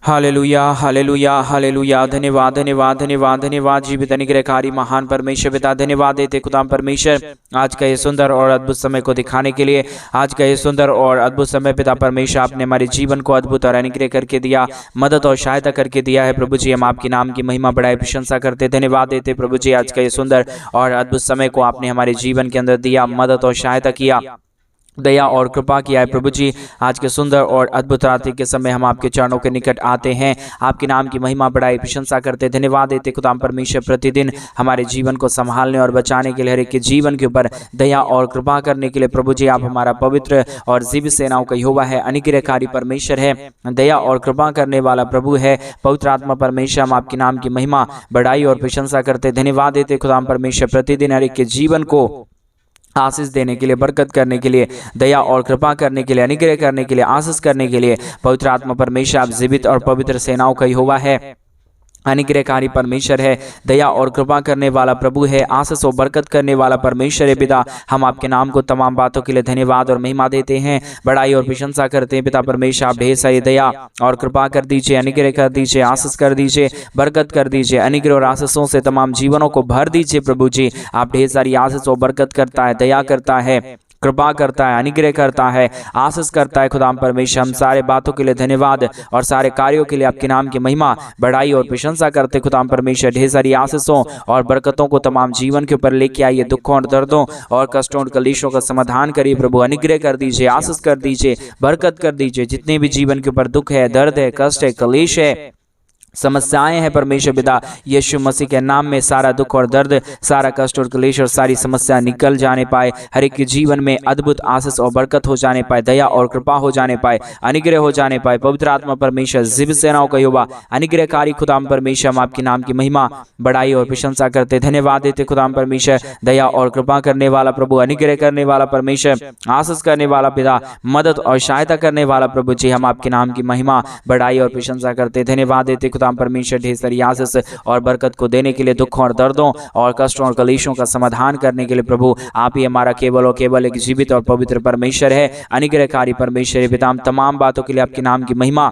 Hallelujah hallelujah hallelujah. धन्यवाद धन्यवाद धन्यवाद धन्यवाद जीवित अनुग्रहकारी महान परमेश्वर पिता, धन्यवाद देते खुदाम परमेश्वर आज का ये सुंदर और अद्भुत समय को दिखाने के लिए। आज का ये सुंदर और अद्भुत समय पिता परमेश्वर आपने हमारे जीवन को अद्भुत और अनुग्रह करके दिया, मदद और सहायता करके दिया है। प्रभु जी हम आपके नाम की महिमा बढ़ाई प्रशंसा करते, धन्यवाद देते प्रभु जी आज का ये सुंदर और अद्भुत समय को आपने हमारे जीवन के अंदर दिया, मदद और सहायता किया, दया और कृपा किया है। प्रभु जी आज के सुंदर और अद्भुत रात्रि के समय हम आपके चरणों के निकट आते हैं, आपके नाम की महिमा बढ़ाई प्रशंसा करते, धन्यवाद देते खुदाम परमेश्वर प्रतिदिन हमारे जीवन को संभालने और बचाने के लिए, हर एक के जीवन के ऊपर दया और कृपा करने के लिए। प्रभु जी आप हमारा पवित्र और जीवित सेनाओं का यहोवा है, अनुग्रहकारी परमेश्वर है, दया और कृपा करने वाला प्रभु है, पवित्र आत्मा परमेश्वर। हम आपके नाम की महिमा बढ़ाई और प्रशंसा करते, धन्यवाद देते खुदाम परमेश्वर प्रतिदिन हर एक के जीवन को आशीष देने के लिए, बरकत करने के लिए, दया और कृपा करने के लिए, अनुग्रह करने के लिए, आशीष करने के लिए। पवित्र आत्मा परमेश्वर आप जीवित और पवित्र सेनाओं का यहोवा है, अनुग्रहकारी परमेश्वर है, दया और कृपा करने वाला प्रभु है, आशीष और बरकत करने वाला परमेश्वर है। पिता हम आपके नाम को तमाम बातों के लिए धन्यवाद और महिमा देते हैं, बड़ाई और प्रशंसा करते हैं। पिता परमेश्वर आप ढेर सारी दया और कृपा कर दीजिए, अनुग्रह कर दीजिए, आशीष कर दीजिए, बरकत कर दीजिए, अनुग्रह और आशीषों से तमाम जीवनों को भर दीजिए। प्रभु जी आप ढेर सारी आशीष और बरकत करता है, दया करता है, कृपा करता है, अनुग्रह करता है, आशीष करता है। खुदाम परमेश्वर हम सारे बातों के लिए धन्यवाद और सारे कार्यों के लिए आपके नाम की महिमा बढ़ाई और प्रशंसा करते। खुदाम परमेश्वर ढेर सारी आशीषों और बरकतों को तमाम जीवन के ऊपर लेके आइए, दुखों और दर्दों और कष्टों और कलेशों का समाधान करिए। प्रभु अनुग्रह कर दीजिए, आशीष कर दीजिए, बरकत कर दीजिए। जितने भी जीवन के ऊपर दुख है, दर्द है, कष्ट है, कलेश है, समस्याएं हैं, परमेश्वर पिता यीशु मसीह के नाम में सारा दुख और दर्द, सारा कष्ट और क्लेश और सारी समस्या निकल जाने पाए, हर एक के जीवन में अद्भुत आशीष और बरकत हो जाने पाए, दया और कृपा हो जाने पाए, अनुग्रह हो जाने पाए। पवित्र आत्मा परमेश्वर जीवित सेनाओं का यहोवा अनुग्रहकारी खुदाम परमेश्वर हम आपके नाम की महिमा बढ़ाई और प्रशंसा करते, धन्यवाद देते खुदाम परमेश्वर, दया और कृपा करने वाला प्रभु, अनुग्रह करने वाला परमेश्वर, आशीष करने वाला पिता, मदद और सहायता करने वाला प्रभु जी हम आपके नाम की महिमा बढ़ाई और प्रशंसा करते, धन्यवाद देते खुदाम परमेश्वर ढेर सारी आशीष और बरकत को देने के लिए, दुखों और दर्दों और कष्टों और कलेशों का समाधान करने के लिए। प्रभु आप ही हमारा केवल और केवल एक जीवित और पवित्र परमेश्वर है, अनुग्रहकारी परमेश्वर है। पिता हम तमाम बातों के लिए आपके नाम की महिमा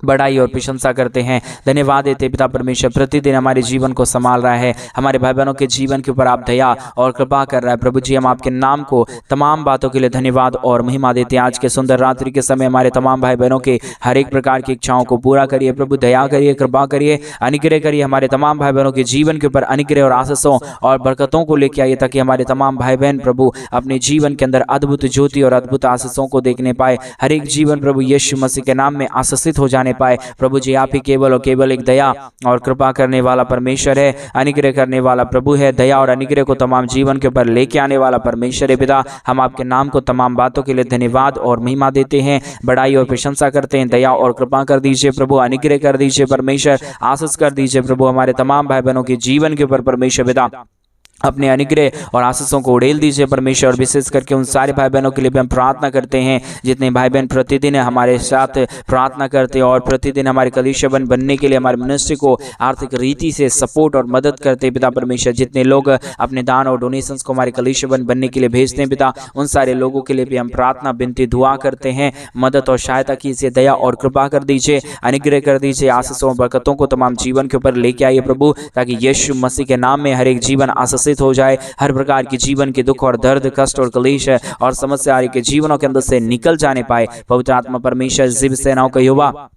बढ़ाई और प्रशंसा करते हैं, धन्यवाद देते पिता परमेश्वर प्रतिदिन हमारे जीवन को संभाल रहा है, हमारे भाई बहनों के जीवन के ऊपर आप दया और कृपा कर रहा है। प्रभु जी हम आपके नाम को तमाम बातों के लिए धन्यवाद और महिमा देते हैं। आज के सुंदर रात्रि के समय हमारे तमाम भाई बहनों के हर एक प्रकार की इच्छाओं को पूरा करिए। प्रभु दया करिए, कृपा करिए, अनुग्रह करिए। हमारे तमाम भाई बहनों के जीवन के ऊपर अनुग्रह और आशीषों और बरकतों को लेकर आइए, ताकि हमारे तमाम भाई बहन प्रभु अपने जीवन के अंदर अद्भुत ज्योति और अद्भुत आशीषों को देखने पाए। हर एक जीवन प्रभु यीशु मसीह के नाम में आशीषित हो जाने पाए। प्रभु जी आप ही केवल और केवल एक दया और कृपा करने वाला परमेश्वर है, अनुग्रह करने वाला प्रभु है, दया और अनुग्रह को तमाम जीवन के ऊपर लेके आने वाला परमेश्वर है। पिता हम आपके नाम को तमाम बातों के लिए धन्यवाद और महिमा देते हैं, बढ़ाई और प्रशंसा करते हैं। दया और कृपा कर दीजिए प्रभु, अनुग्रह कर दीजिए परमेश्वर, आशीष कर दीजिए प्रभु हमारे तमाम भाई बहनों के जीवन के ऊपर परमेश्वर पिता अपने अनुग्रह और आशीषों को उड़ेल दीजिए परमेश्वर। और विशेष करके उन सारे भाई बहनों के लिए भी हम प्रार्थना करते हैं जितने भाई बहन प्रतिदिन हमारे साथ प्रार्थना करते हैं और प्रतिदिन हमारे कलीसिया बनने के लिए हमारे मिनिस्ट्री को आर्थिक रीति से सपोर्ट और मदद करते हैं। पिता परमेश्वर जितने लोग अपने दान और डोनेशंस को हमारे कलीसिया बनने के लिए भेजते हैं पिता, उन सारे लोगों के लिए भी हम प्रार्थना विनती दुआ करते हैं, मदद और सहायता कीजिए, दया और कृपा कर दीजिए, अनुग्रह कर दीजिए, आशीषों और बरकतों को तमाम जीवन के ऊपर लेके आइए प्रभु, ताकि यीशु मसीह के नाम में हर एक जीवन आशीष हो जाए। हर प्रकार की जीवन के दुख और दर्द, कष्ट और क्लेश और समस्या के जीवनों के अंदर से निकल जाने पाए। पवित्र आत्मा परमेश्वर जीवित सेनाओं का यहोवा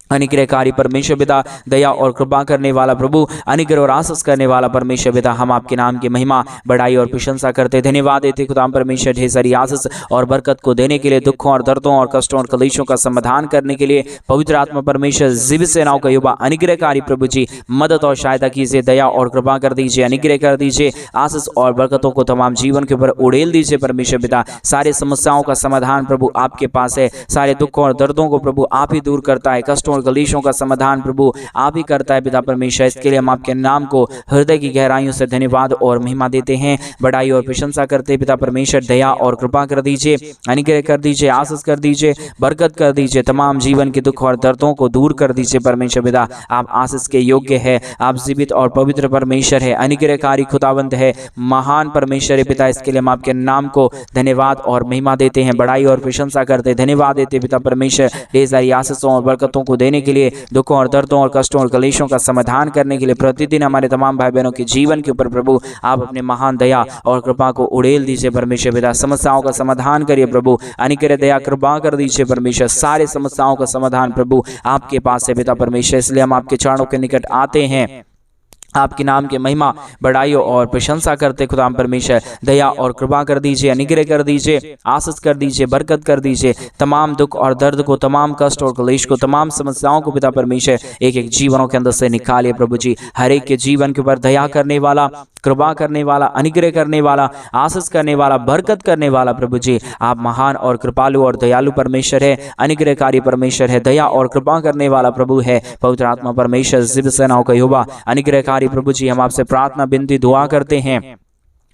अनुग्रहकारी परमेश्वर पिता, दया और कृपा करने वाला प्रभु, अनुग्रह और आशीष करने वाला परमेश्वर पिता हम आपके नाम की महिमा बढ़ाई और प्रशंसा करते, धन्यवाद देते खुदाम परमेश्वर ढेर सारी आशीष और बरकत को देने के लिए, दुखों और दर्दों और कष्टों और कलेशों का समाधान करने के लिए। पवित्र आत्मा परमेश्वर जीवित सेनाओं का युवा अनुग्रहकारी प्रभु जी मदद और सहायता कीजिए, दया और कृपा कर दीजिए, अनुग्रह कर दीजिए, आशीष और बरकतों को तमाम जीवन के ऊपर उड़ेल दीजिए परमेश्वर पिता। सारे समस्याओं का समाधान प्रभु आपके पास है, सारे दुखों और दर्दों को प्रभु आप ही दूर करता है, कष्टों कलेशों का समाधान प्रभु आप ही करता है पिता परमेश्वर। इसके लिए हम आपके नाम को हृदय की गहराइयों से धन्यवाद और महिमा देते हैं, बढ़ाई और प्रशंसा करते हैं पिता परमेश्वर। दया और कृपा कर दीजिए, अनुग्रह कर दीजिए, आशीष कर दीजिए, बरकत कर दीजिए, तमाम जीवन के दुख और दर्दों को दूर कर दीजिए परमेश्वर पिता। आप आशीष के योग्य है, आप जीवित और पवित्र परमेश्वर है, अनुग्रहकारी खुदावंत है, महान परमेश्वर है पिता। इसके लिए हम आपके नाम को धन्यवाद और महिमा देते हैं, बढ़ाई और प्रशंसा करते हैं, धन्यवाद देते पिता परमेश्वर। ढेर सारी आशीषों और बरकतों को देने के लिए, दुखों और दर्दों और कष्टों और कलेशों का समाधान करने के लिए, प्रतिदिन हमारे तमाम भाई बहनों के जीवन के ऊपर प्रभु आप अपने महान दया और कृपा को उड़ेल दीजिए परमेश्वर पिता। समस्याओं का समाधान करिए प्रभु, अनिकर दया कृपा कर दीजिए परमेश्वर। सारे समस्याओं का समाधान प्रभु आपके पास है पिता परमेश्वर, इसलिए हम आपके चरणों के निकट आते हैं, आपके नाम की महिमा बढ़ाई और प्रशंसा करते खुदाम परमेश्वर। दया और कृपा कर दीजिए, अनुग्रह कर दीजिए, आशीष कर दीजिए, बरकत कर दीजिए। तमाम दुख और दर्द को, तमाम कष्ट और क्लेश को, तमाम समस्याओं को पिता परमेश्वर एक एक जीवनों के अंदर से निकालिए प्रभु जी। हर एक के जीवन के ऊपर दया करने वाला, कृपा करने वाला, अनुग्रह करने वाला, आशीष करने वाला, बरकत करने वाला प्रभु जी आप महान और कृपालु और दयालु परमेश्वर है, अनुग्रहकारी परमेश्वर है, दया और कृपा करने वाला प्रभु है। पवित्र आत्मा परमेश्वर जिब सेनाओं का यहोवा अनुग्रहकारी प्रभु जी, हम आपसे प्रार्थना विनती दुआ करते हैं,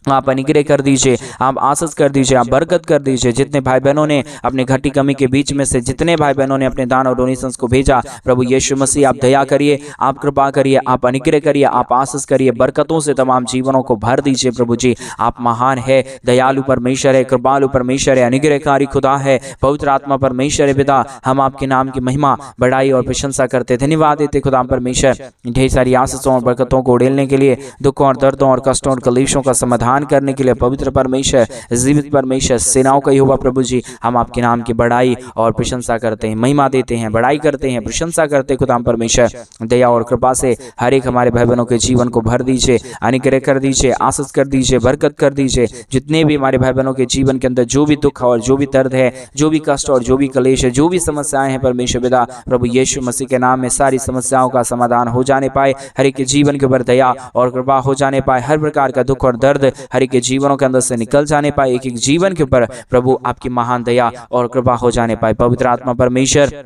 आप अनुग्रह कर दीजिए, आप आशीष कर दीजिए, आप बरकत कर दीजिए। जितने भाई बहनों ने अपने घटी कमी के बीच में से, जितने भाई बहनों ने अपने दान और डोनेशंस को भेजा प्रभु यीशु मसीह आप दया करिए, आप कृपा करिए, आप अनुग्रह करिए, आप आशीष करिए, बरकतों से तमाम जीवनों को भर दीजिए प्रभु जी। आप महान है, दयालु परमेश्वर है, कृपालु परमेश्वर है, अनुग्रहकारी खुदा है, पवित्र आत्मा परमेश्वर है पिता। हम आपके नाम की महिमा बढ़ाई और प्रशंसा करते, धन्यवाद देते खुदा परमेश्वर ढेर सारी आशीषों और बरकतों को उड़ेलने के लिए, दुखों और दर्दों और कष्टों और कलेशों का समाधान करने के लिए। पवित्र परमेश्वर, जीवित परमेश्वर, सेनाओं का यहोवा प्रभु जी, हम आपके नाम की बढ़ाई और प्रशंसा करते हैं, महिमा देते हैं, बढ़ाई करते हैं, प्रशंसा करते हैं खुदा परमेश्वर। दया और कृपा से हर एक हमारे भाई बहनों के जीवन को भर दीजिए, अनुग्रह कर दीजिए, आशीष कर दीजिए, बरकत कर दीजिए। जितने भी हमारे भाई बहनों के जीवन के अंदर जो भी दुख और जो भी दर्द है, जो भी कष्ट और जो भी कलेश है, जो भी समस्याएं हैं परमेश्वर पिता, प्रभु यीशु मसीह के नाम में सारी समस्याओं का समाधान हो जाने पाए, हर एक के जीवन के ऊपर दया और कृपा हो जाने पाए, हर प्रकार का दुख और दर्द हर एक के जीवनों के अंदर से निकल जाने पाए, एक एक जीवन के ऊपर प्रभु आपकी महान दया और कृपा हो जाने पाए। पवित्र आत्मा परमेश्वर,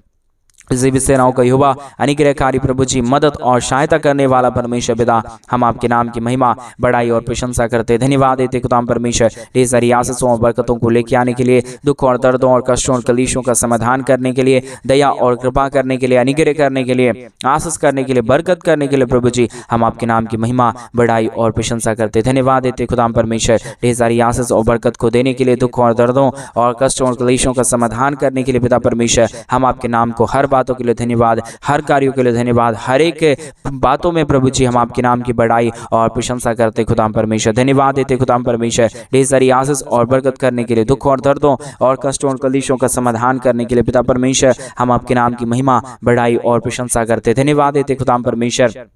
जीवित सेनाओं का यहोवा, अनुग्रहकारी प्रभु जी, मदद और सहायता करने वाला परमेश्वर पिता, हम आपके नाम की महिमा बढ़ाई और प्रशंसा करते, धन्यवाद देते खुदा परमेश्वर। ढेर सारी आशीषों और बरकतों को लेके आने के लिए, दुख और दर्दों और कष्टों और कलेशों का समाधान करने के लिए, दया और कृपा करने के लिए, अनुग्रह करने के लिए, आशीष करने के लिए, बरकत करने के लिए प्रभु जी, हम आपके नाम की महिमा बढ़ाई और प्रशंसा करते, धन्यवाद देते खुदा परमेश्वर। ढेर सारी आशीष और बरकत को देने के लिए, दुख और दर्दों और कष्टों और कलेशों का समाधान करने के लिए पिता परमेश्वर, हम आपके नाम को हर बातों के लिए धन्यवाद, हर कार्यों के लिए धन्यवाद, हर एक बातों में प्रभु जी हम आपके नाम की बढ़ाई और प्रशंसा करते खुदा परमेश्वर, धन्यवाद देते खुदा परमेश्वर। ढेर सारी आशीष और बरकत करने के लिए, दुख और दर्दों और कष्टों और कलेशों का समाधान करने के लिए पिता परमेश्वर, हम आपके नाम की महिमा बढ़ाई और प्रशंसा करते, धन्यवाद देते खुदा परमेश्वर।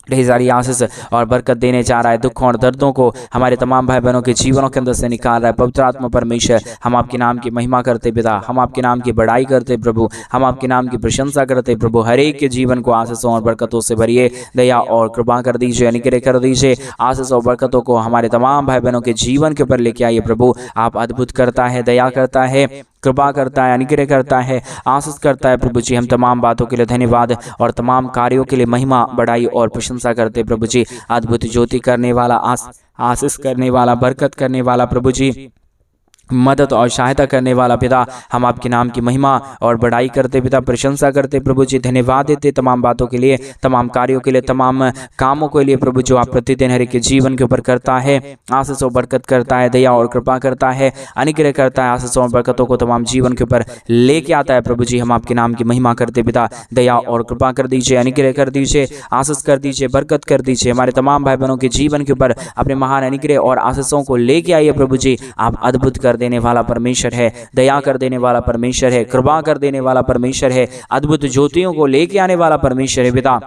ढेर सारी आशीष और बरकत देने जा रहा है, दुखों और दर्दों को हमारे तमाम भाई बहनों के जीवनों के अंदर से निकाल रहा है। पवित्र आत्मा परमेश्वर, हम आपके नाम की महिमा करते पिता, हम आपके नाम की बढ़ाई करते प्रभु, हम आपके नाम की प्रशंसा करते प्रभु। हर एक के जीवन को आशीषों और बरकतों से भरिए, दया और कृपा कर दीजिए, अनुग्रह कर दीजिए। आशीष और बरकतों को हमारे तमाम भाई बहनों के जीवन के ऊपर लेके आइए प्रभु। आप अद्भुत करता है, दया करता है, कृपा करता है, अनुग्रह करता है, आशीष करता है प्रभु जी। हम तमाम बातों के लिए धन्यवाद और तमाम कार्यों के लिए महिमा बढ़ाई और प्रशंसा करते प्रभु जी। अद्भुत ज्योति करने वाला, आशीष करने वाला, बरकत करने वाला प्रभु जी, मदद और सहायता करने वाला पिता, हम आपके नाम की महिमा और बढ़ाई करते पिता, प्रशंसा करते प्रभु जी। धन्यवाद देते तमाम बातों के लिए, तमाम कार्यों के लिए, तमाम कामों के लिए प्रभु जो आप प्रतिदिन हर एक के जीवन के ऊपर करता है, आशीष और बरकत करता है, दया और कृपा करता है, अनुग्रह करता है, आशीष और बरकतों को तमाम जीवन के ऊपर लेके आता है प्रभु जी। हम आपके नाम की महिमा करते पिता, दया और कृपा कर दीजिए, अनुग्रह कर दीजिए, आशीष कर दीजिए, बरकत कर दीजिए। हमारे तमाम भाई बहनों के जीवन के ऊपर अपने महान अनुग्रह और आशीषों को लेके आइए प्रभु जी। आप अद्भुत कर देने वाला परमेश्वर है, दया कर देने वाला परमेश्वर है, कृपा कर देने वाला परमेश्वर है, अद्भुत ज्योतियों को लेके आने वाला परमेश्वर है पिता।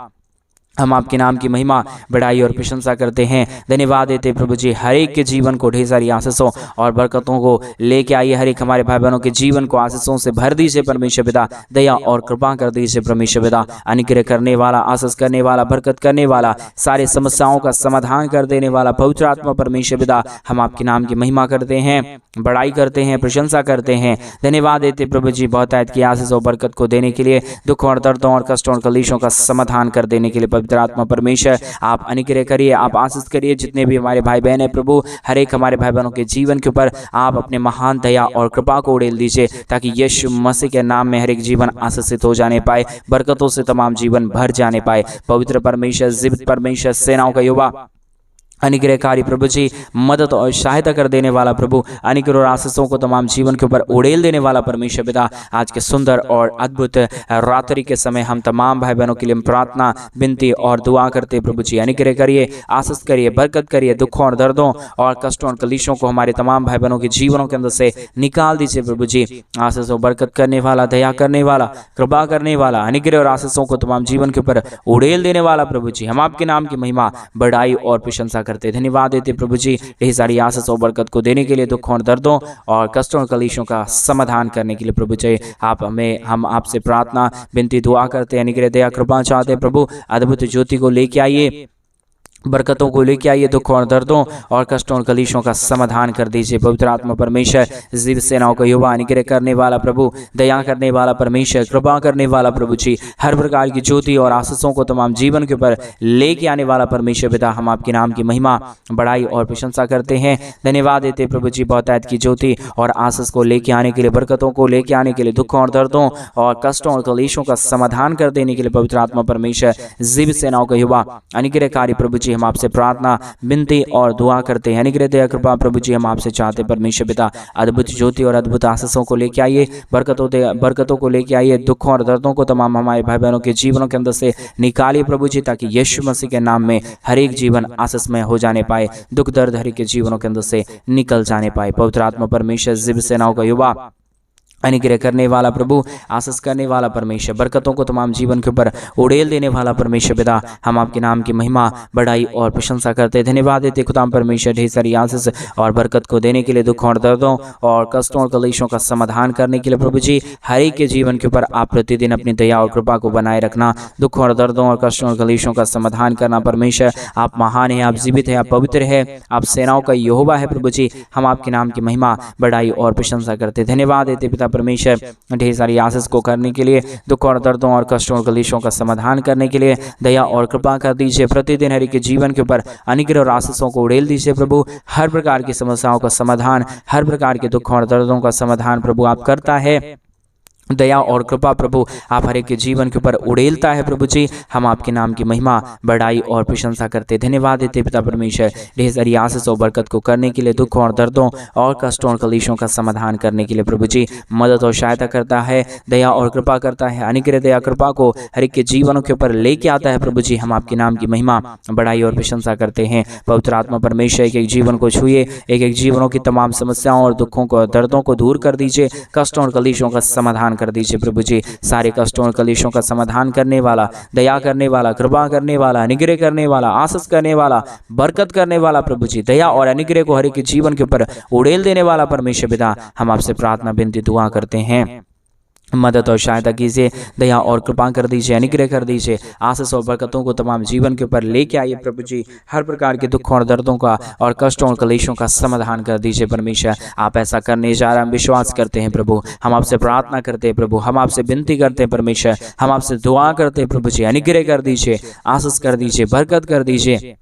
हम आपके नाम की महिमा बढ़ाई और प्रशंसा करते हैं, धन्यवाद देते प्रभु जी। हर एक के जीवन को ढेर सारी आशीषों और बरकतों को लेके आइए, हर एक हमारे भाई बहनों के जीवन को आशीषों से भर दीजिए परमेश्वर पिता, दया और कृपा कर दीजिए परमेश्वर पिता। अनुग्रह करने वाला, आशीष करने वाला, बरकत करने वाला, सारे समस्याओं का समाधान कर देने वाला पवित्र आत्मा परमेश्वर पिता, हम आपके नाम की महिमा करते हैं, बढ़ाई करते हैं, प्रशंसा करते हैं, धन्यवाद देते प्रभु जी। बहुत आयत की आशीष और बरकत को देने के लिए, दुखों और दर्दों और कष्टों और कलेशों का समाधान कर देने के लिए पवित्र आत्मा परमेश्वर, आप अनुग्रह करिए, आप आशीष करिए। जितने भी हमारे भाई बहन है प्रभु, हर एक हमारे भाई बहनों के जीवन के ऊपर आप अपने महान दया और कृपा को उड़ेल दीजिए, ताकि यीशु मसीह के नाम में हर एक जीवन आशीषित हो जाने पाए, बरकतों से तमाम जीवन भर जाने पाए। पवित्र परमेश्वर, जीवित परमेश्वर, सेनाओं का यहोवा, अनुग्रहकारी प्रभु जी, मदद और सहायता कर देने वाला प्रभु, अनुग्रह और आशीषों को तमाम जीवन के ऊपर उड़ेल देने वाला परमेश्वर पिता, आज के सुंदर और अद्भुत रात्रि के समय हम तमाम भाई बहनों के लिए प्रार्थना, विनती और दुआ करते प्रभु जी। अनुग्रह करिए, आशीष करिए, बरकत करिए, दुखों और दर्दों और कष्टों और कलेशों को हमारे तमाम भाई बहनों के जीवनों के अंदर से निकाल दीजिए प्रभु जी। आशीष और बरकत करने वाला, दया करने वाला, कृपा करने वाला, अनुग्रह और आशीषों को तमाम जीवन के ऊपर उड़ेल देने वाला प्रभु जी, हम आपके नाम की महिमा, बढ़ाई और प्रशंसा करते, धन्यवाद देते प्रभु जी। ढेर सारी आशीष और बरकत को देने के लिए, दुखों और दर्दों और कष्टों और कलेशों का समाधान करने के लिए प्रभु जी, हम आपसे प्रार्थना, विनती, दुआ करते हैं। अनुग्रह, दया, कृपा चाहते हैं प्रभु, अद्भुत ज्योति को लेके आइए, बरकतों को लेके आइए, दुखों और दर्दों और कष्टों और कलेशों का समाधान कर दीजिए। पवित्र आत्मा परमेश्वर, जीव सेनाओं का युवा, अनुग्रह करने वाला प्रभु, दया करने वाला परमेश्वर, कृपा करने वाला प्रभु जी, हर प्रकार की ज्योति और आशीषों को तमाम जीवन के ऊपर लेके आने वाला परमेश्वर पिता, हम आपके नाम की महिमा, बढ़ाई और प्रशंसा करते हैं। धन्यवाद देते प्रभु जी, बहुतायत की ज्योति और आशीष को लेके आने के लिए, बरकतों को लेके आने के लिए, दुखों और दर्दों और कष्टों और कलेशों का समाधान कर देने के लिए पवित्र आत्मा परमेश्वर, जीव सेनाओं का युवा, अनुग्रहकारी प्रभु जी, हम आपसे प्रार्थना, विनती और दुआ करते हैं। अनुग्रह, दया, कृपा प्रभु जी, हम आपसे चाहते परमेश्वर पिता, अद्भुत ज्योति और अद्भुत आशीषों को लेके आइए, बरकतों को लेके आइए, दुखों और दर्दों को तमाम हमारे भाई बहनों के जीवनों के अंदर से निकालिए प्रभु जी, ताकि यीशु मसीह के नाम में हर एक जीवन आशीषमय हो जाने पाए, दुख दर्द हर एक के जीवनों के अंदर से निकल जाने पाए। पवित्र आत्मा परमेश्वर, जीव सेनाओं का युवा, अनुग्रह करने वाला प्रभु, आशीष करने वाला परमेश्वर, बरकतों को तमाम जीवन के ऊपर उड़ेल देने वाला परमेश्वर पिता, हम आपके नाम की महिमा, बढ़ाई और प्रशंसा करते, धन्यवाद देते खुदाम परमेश्वर, ढेर सारी आशीष और बरकत को देने के लिए, दुखों और दर्दों और कष्टों और कलेशों का समाधान करने के लिए प्रभु जी, हर एक के जीवन के ऊपर आप प्रतिदिन अपनी दया और कृपा को बनाए रखना, दुखों और दर्दों और कष्टों और कलेशों का समाधान करना। परमेश्वर, आप महान है, आप जीवित है, आप पवित्र है, आप सेनाओं का यहोवा है प्रभु जी, हम आपके नाम की महिमा, बढ़ाई और प्रशंसा करते, धन्यवाद देते पिता परमेश्वर, ढेर सारी आशीष को करने के लिए, दुख और दर्दों और कष्टों और कलेशों का समाधान करने के लिए दया और कृपा कर दीजिए। प्रतिदिन हर एक के जीवन के ऊपर अनुग्रह और आशीषों को उड़ेल दीजिए प्रभु, हर प्रकार की समस्याओं का समाधान, हर प्रकार के दुखों और दर्दों का समाधान प्रभु आप करता है। दया और कृपा प्रभु आप हर एक के जीवन के ऊपर उड़ेलता है प्रभु जी, हम आपके नाम की महिमा, बढ़ाई और प्रशंसा करते, धन्यवाद देते पिता परमेश्वर, ढेर सारी आशीष और बरकत को करने के लिए, दुखों और दर्दों और कष्टों और कलेशों का समाधान करने के लिए प्रभु जी, मदद और सहायता करता है, दया और कृपा करता है, अनुग्रह, दया, कृपा को हर एक के जीवनों के ऊपर लेके आता है प्रभु जी, हम आपके नाम की महिमा, बढ़ाई और प्रशंसा करते हैं। पवित्र आत्मा परमेश्वर, एक एक जीवन को छुए, एक एक जीवनों की तमाम समस्याओं और दुखों को, दर्दों को दूर कर दीजिए, कष्टों और कलेशों का समाधान कर दीजिए प्रभु जी, सारे कष्टों और कलेशों का समाधान करने वाला, दया करने वाला, कृपा करने वाला, अनुग्रह करने वाला, आशीष करने वाला, बरकत करने वाला प्रभु जी, दया और अनुग्रह को हर एक जीवन के ऊपर उड़ेल देने वाला परमेश्वर पिता, हम आपसे प्रार्थना, विनती, दुआ करते हैं। मदद और सहायता कीजिए, दया और कृपा कर दीजिए, अनुग्रह कर दीजिए, आशीष और बरकतों को तमाम जीवन के ऊपर लेके आइए प्रभु जी, हर प्रकार के दुखों और दर्दों का और कष्टों और कलेशों का समाधान कर दीजिए परमेश्वर, आप ऐसा करने जा रहे हैं, हम विश्वास करते हैं प्रभु, हम आपसे प्रार्थना करते हैं प्रभु, हम आपसे विनती करते हैं परमेश्वर, हम आपसे दुआ करते हैं प्रभु जी, अनुग्रह कर दीजिए, आशीष कर दीजिए, बरकत कर दीजिए,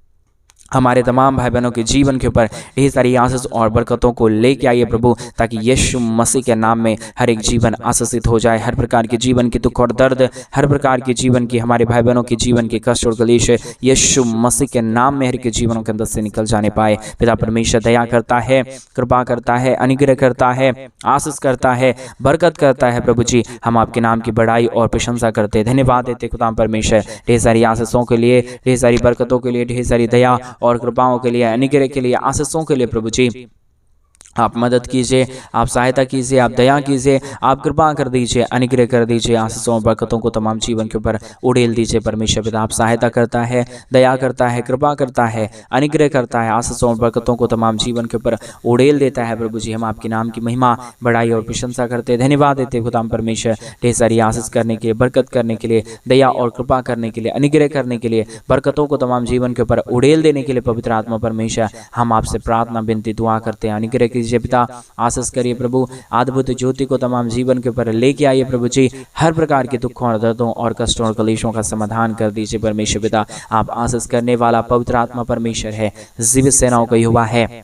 हमारे तमाम भाई बहनों के जीवन के ऊपर ढेर सारी आशीष और बरकतों को लेके आइए प्रभु, ताकि यीशु मसीह के नाम में हर एक जीवन आशीषित हो जाए, हर प्रकार के जीवन के दुख और दर्द, हर प्रकार के जीवन की, हमारे भाई बहनों के जीवन के कष्ट और कलेश यीशु मसीह के नाम में हर एक जीवनों के अंदर से निकल जाने पाए। पिता परमेश्वर दया करता है, कृपा करता है, अनुग्रह करता है, आशीष करता है, बरकत करता है प्रभु जी, हम आपके नाम की बढ़ाई और प्रशंसा करते, धन्यवाद देते खुदा परमेश्वर, ढेर सारी आशीषों के लिए, ढेर सारी बरकतों के लिए, ढेर सारी दया और कृपाओं के लिए, अनुग्रह के लिए, आशीषों के लिए प्रभु जी, आप मदद कीजिए, आप सहायता कीजिए, आप दया कीजिए, आप कृपा कर दीजिए, अनुग्रह कर दीजिए, आशीषों और बरकतों को तमाम जीवन के ऊपर उड़ेल दीजिए परमेश्वर पिता, आप सहायता करता है, दया करता है, कृपा करता है, अनुग्रह करता है, आशीषों और बरकतों को तमाम जीवन के ऊपर उड़ेल देता है प्रभु जी, हम आपके नाम की महिमा, बढ़ाई और प्रशंसा करते, धन्यवाद देते खुदा परमेश्वर, ढेर सारी आशीष करने के लिए, बरकत करने के लिए, दया और कृपा करने के लिए, अनुग्रह करने के लिए, बरकतों को तमाम जीवन के ऊपर उड़ेल देने के लिए पवित्र आत्मा परमेश्वर, हम आपसे प्रार्थना, विनती, दुआ करते हैं, अनुग्रह कीजिए पिता, आशीष करिए प्रभु, अद्भुत ज्योति को तमाम जीवन के ऊपर लेके आइए प्रभु जी, हर प्रकार के दुखों और दर्दों और कष्टों और कलेशों का समाधान कर दीजिए परमेश्वर पिता, आप आशीष करने वाला पवित्र आत्मा परमेश्वर है, जीवित सेनाओं का युवा है,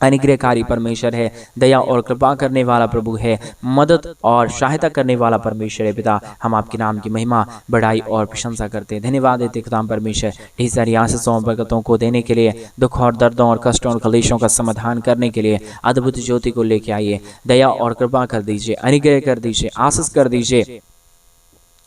अनुग्रहकारी परमेश्वर है, दया और कृपा करने वाला प्रभु है, मदद और सहायता करने वाला परमेश्वर है। पिता, हम आपके नाम की महिमा, बड़ाई और प्रशंसा करते हैं, धन्यवाद देते खुदाम परमेश्वर ढेर सारी आशीषों और बरकतों को देने के लिए, दुख और दर्दों और कष्टों और क्लेशों का समाधान करने के लिए अद्भुत ज्योति को लेके आइए। दया और कृपा कर दीजिए, अनुग्रह कर दीजिए, आशीष कर दीजिए,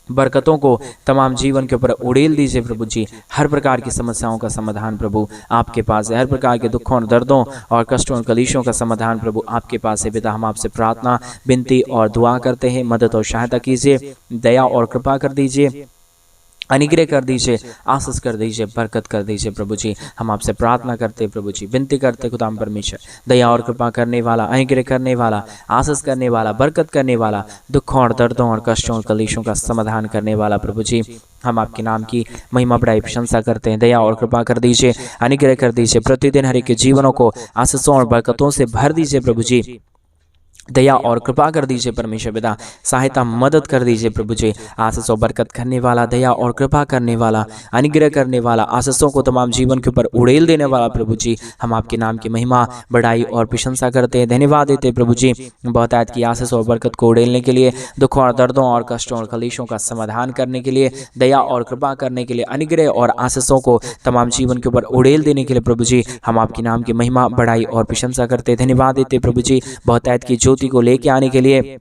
बरकतों को तमाम जीवन के ऊपर उड़ेल दीजिए प्रभु जी। हर प्रकार की समस्याओं का समाधान प्रभु आपके पास है, हर प्रकार के दुखों और दर्दों और कष्टों और कलीशों का समाधान प्रभु आपके पास है। पिता, हम आपसे प्रार्थना, विनती और दुआ करते हैं, मदद और सहायता कीजिए, दया और कृपा कर दीजिए, अनुग्रह कर दीजिए, आशीष कर दीजिए, बरकत कर दीजिए प्रभु जी। हम आपसे प्रार्थना करते प्रभु जी, विनती करते खुदाम परमेश्वर, दया और कृपा करने वाला, अनुग्रह करने वाला, आशीष करने वाला, बरकत करने वाला, दुखों और दर्दों और कष्टों और कलेशों का समाधान करने वाला प्रभु जी। हम आपके नाम की महिमा बड़ाई प्रशंसा करते हैं, दया और कृपा कर दीजिए, अनुग्रह कर दीजिए, प्रतिदिन हर एक के जीवनों को आशीषों और बरकतों से भर दीजिए प्रभु जी। दया और कृपा कर दीजिए परमेश्वर पिता, सहायता मदद कर दीजिए प्रभु जी। आशीषों बरकत करने वाला, दया और कृपा करने वाला, अनुग्रह करने वाला, आशीषों को तमाम जीवन के ऊपर उड़ेल देने वाला प्रभु जी। हम आपके नाम की महिमा, बड़ाई और प्रशंसा करते हैं, धन्यवाद देते हैं प्रभु जी। बहुतायत की आशीषों और बरकत को उड़ेलने के लिए, दुखों और दर्दों और कष्टों और कलेशों का समाधान करने के लिए, दया और कृपा करने के लिए, अनुग्रह और आशीषों को तमाम जीवन के ऊपर उड़ेल देने के लिए प्रभु जी, हम आपके नाम की महिमा, बड़ाई और प्रशंसा करते हैं, धन्यवाद देते प्रभु जी। बहुतायत की ज्योति को लेके आने के लिए,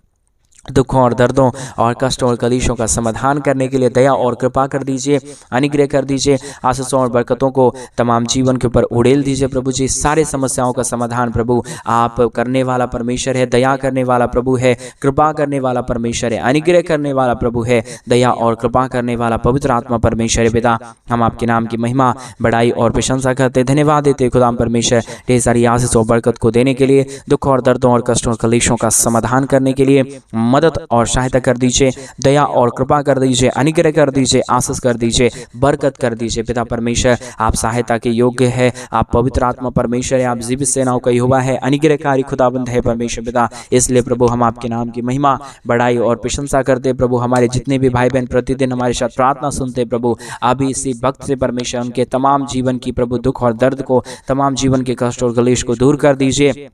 दुखों और दर्दों और कष्टों और कलीशों का समाधान करने के लिए दया और कृपा कर दीजिए, अनुग्रह कर दीजिए, आशीषों और बरकतों को तमाम जीवन के ऊपर उड़ेल दीजिए प्रभु जी। सारे समस्याओं का समाधान प्रभु आप करने वाला परमेश्वर है, दया करने वाला प्रभु है, कृपा करने वाला परमेश्वर है, अनुग्रह करने वाला प्रभु है, दया और कृपा करने वाला पवित्र आत्मा परमेश्वर है। पिता, हम आपके नाम की महिमा, बड़ाई और प्रशंसा करते, धन्यवाद देते खुदाम परमेश्वर ढेर सारी आशीष और बरकत को देने के लिए, दुख और दर्दों और कष्टों और कलेशों का समाधान करने के लिए मदद और सहायता कर दीजिए, दया और कृपा कर दीजिए, अनुग्रह कर दीजिए, आशीष कर दीजिए, बरकत कर दीजिए। पिता परमेश्वर, आप सहायता के योग्य है, आप पवित्र आत्मा परमेश्वर है, आप जीवित सेनाओं का यहोवा है, अनुग्रहकारी खुदाबंद है परमेश्वर पिता। इसलिए प्रभु हम आपके नाम की महिमा, बड़ाई और प्रशंसा करते प्रभु। हमारे जितने भी भाई बहन प्रतिदिन हमारे साथ प्रार्थना सुनते प्रभु, अभी इसी वक्त से परमेश्वर उनके तमाम जीवन की प्रभु दुख और दर्द को, तमाम जीवन के कष्ट और कलेश को दूर कर दीजिए,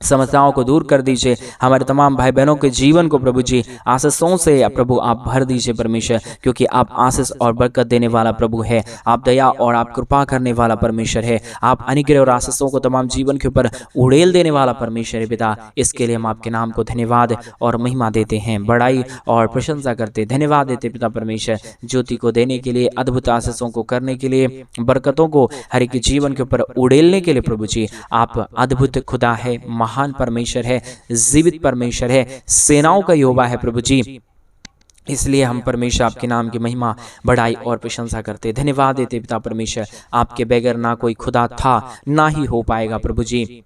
समस्याओं को दूर कर दीजिए। हमारे तमाम भाई बहनों के जीवन को प्रभु जी आशीषों से प्रभु आप भर दीजिए परमेश्वर, क्योंकि आप आशीष और बरकत देने वाला प्रभु है, आप दया और आप कृपा करने वाला परमेश्वर है, आप अनुग्रह और आशीषों को तमाम जीवन के ऊपर उड़ेल देने वाला परमेश्वर है पिता। इसके लिए हम आपके नाम को धन्यवाद और महिमा देते हैं, बड़ाई और प्रशंसा करते, धन्यवाद देते पिता परमेश्वर, ज्योति को देने के लिए, अद्भुत आशीषों को करने के लिए, बरकतों को हर एक जीवन के ऊपर उड़ेलने के लिए प्रभु जी। आप अद्भुत खुदा है, महान परमेश्वर है, जीवित परमेश्वर है, सेनाओं का यहोवा है प्रभु जी। इसलिए हम परमेश्वर आपके नाम की महिमा, बड़ाई और प्रशंसा करते, धन्यवाद देते पिता परमेश्वर। आपके बगैर ना कोई खुदा था, ना ही हो पाएगा प्रभु जी।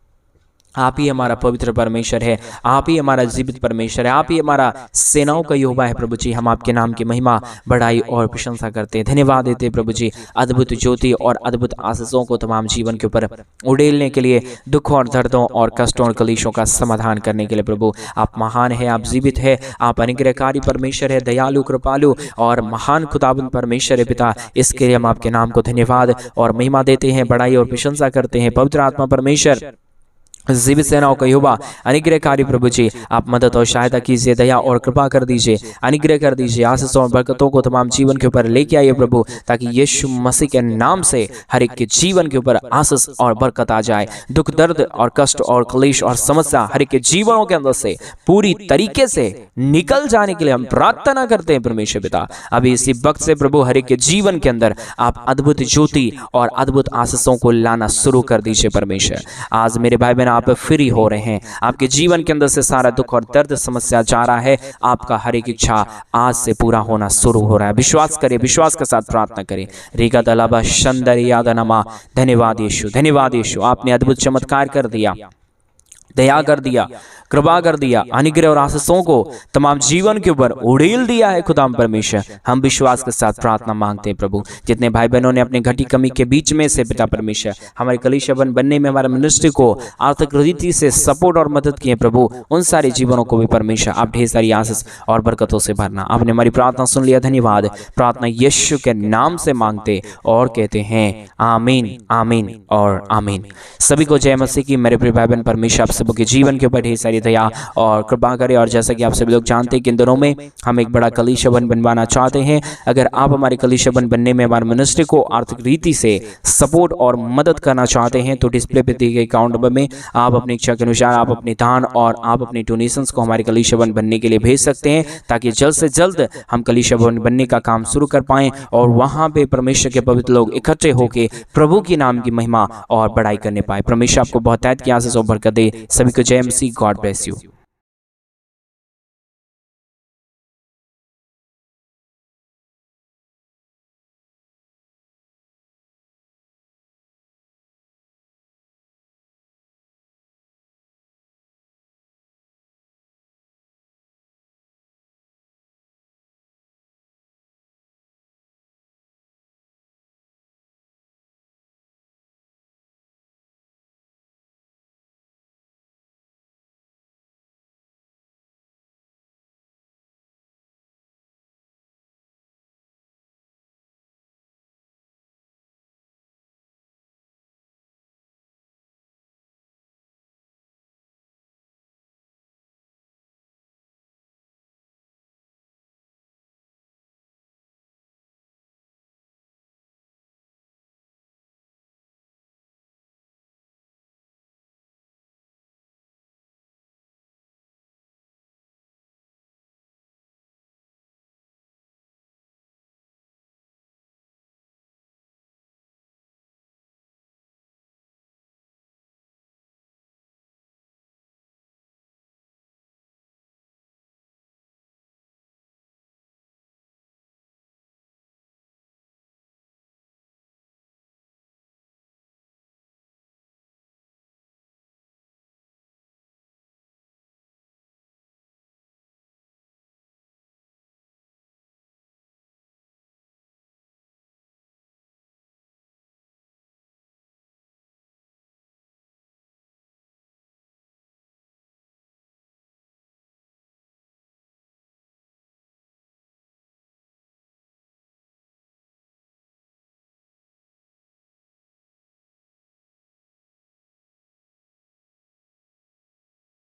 आप ही हमारा पवित्र परमेश्वर है, आप ही हमारा जीवित परमेश्वर है, आप ही हमारा सेनाओं का यहोवा है प्रभु जी। हम आपके नाम की महिमा, बड़ाई और प्रशंसा करते हैं, धन्यवाद देते प्रभु जी। अद्भुत ज्योति और अद्भुत आशीषों को तमाम जीवन के ऊपर उड़ेलने के लिए, दुखों और दर्दों और कष्टों और कलेशों का समाधान करने के लिए प्रभु आप महान है, आप जीवित है, आप अनुग्रहकारी परमेश्वर है, दयालु, कृपालु और महान खुदाबंद परमेश्वर है पिता। इसके लिए हम आपके नाम को धन्यवाद और महिमा देते हैं, बड़ाई और प्रशंसा करते हैं। पवित्र आत्मा परमेश्वर, जीवित सेनाओं का यहोवा, अनुग्रहकारी प्रभु जी, आप मदद और सहायता कीजिए, दया और कृपा कर दीजिए, अनुग्रह कर दीजिए, आशीषों और बरकतों को तमाम जीवन के ऊपर लेके आइए प्रभु, ताकि यीशु मसीह के नाम से हर एक के जीवन के ऊपर आशीष और बरकत आ जाए। दुख, दर्द और कष्ट और क्लेश और समस्या हर एक के जीवनों के अंदर से पूरी तरीके से निकल जाने के लिए हम प्रार्थना करते हैं परमेश्वर पिता। अभी इसी वक्त से प्रभु हर एक के जीवन के अंदर आप अद्भुत ज्योति और अद्भुत आशीषों को लाना शुरू कर दीजिए परमेश्वर। आज मेरे भाई बहन आप फ्री हो रहे हैं, आपके जीवन के अंदर से सारा दुख और दर्द समस्या जा रहा है, आपका हर एक इच्छा आज से पूरा होना शुरू हो रहा है। विश्वास करें, विश्वास के साथ प्रार्थना करें। रीगा दलाबा शंदर यादनमा, धन्यवाद यीशु, धन्यवाद यीशु, आपने अद्भुत चमत्कार कर दिया। दया कर दिया, कृपा कर दिया, अनुग्रह और आशीषों को तमाम जीवन के ऊपर उड़ेल दिया है खुदा परमेश्वर। हम विश्वास के साथ प्रार्थना मांगते हैं प्रभु, जितने भाई बहनों ने अपने घटी कमी के बीच में से पिता परमेश्वर हमारे कलीसिया बनने में, हमारे मिनिस्ट्री को आर्थिक रीति से सपोर्ट और मदद किए प्रभु, उन सारे जीवनों को भी परमेश्वर आप ढेर सारी आशीष और बरकतों से भरना। आपने हमारी प्रार्थना सुन लिया, धन्यवाद। प्रार्थना यीशु के नाम से मांगते और कहते हैं आमीन, आमीन और आमीन। सभी को जय मसीह की। मेरे प्रिय भाई बहन, परमेश्वर आप सबके जीवन के ऊपर ढेर सारी दया और कृपा करे। और जैसा कि आप सभी लोग जानते हैं कि इन दिनों में हम एक बड़ा कलीसिया बनवाना चाहते हैं। अगर आप हमारे कलीसिया बनने में, हमारे मिनिस्ट्री को आर्थिक रीति से सपोर्ट और मदद करना चाहते हैं तो डिस्प्ले पे दिए गए अकाउंट नंबर में आप अपनी इच्छा के अनुसार आप अपने दान और आप अपनी डोनेशंस को हमारे कलीसिया बनने के लिए भेज सकते हैं, ताकि जल्द से जल्द हम कलीसिया बनने का काम शुरू कर पाएं और वहां पे परमेश्वर के पवित्र लोग इकट्ठे होकर प्रभु के नाम की महिमा और बड़ाई करने पाए। परमेश्वर आपको बहुत की आशीष और बरकत दे। सभी को जय मसीह। God bless you.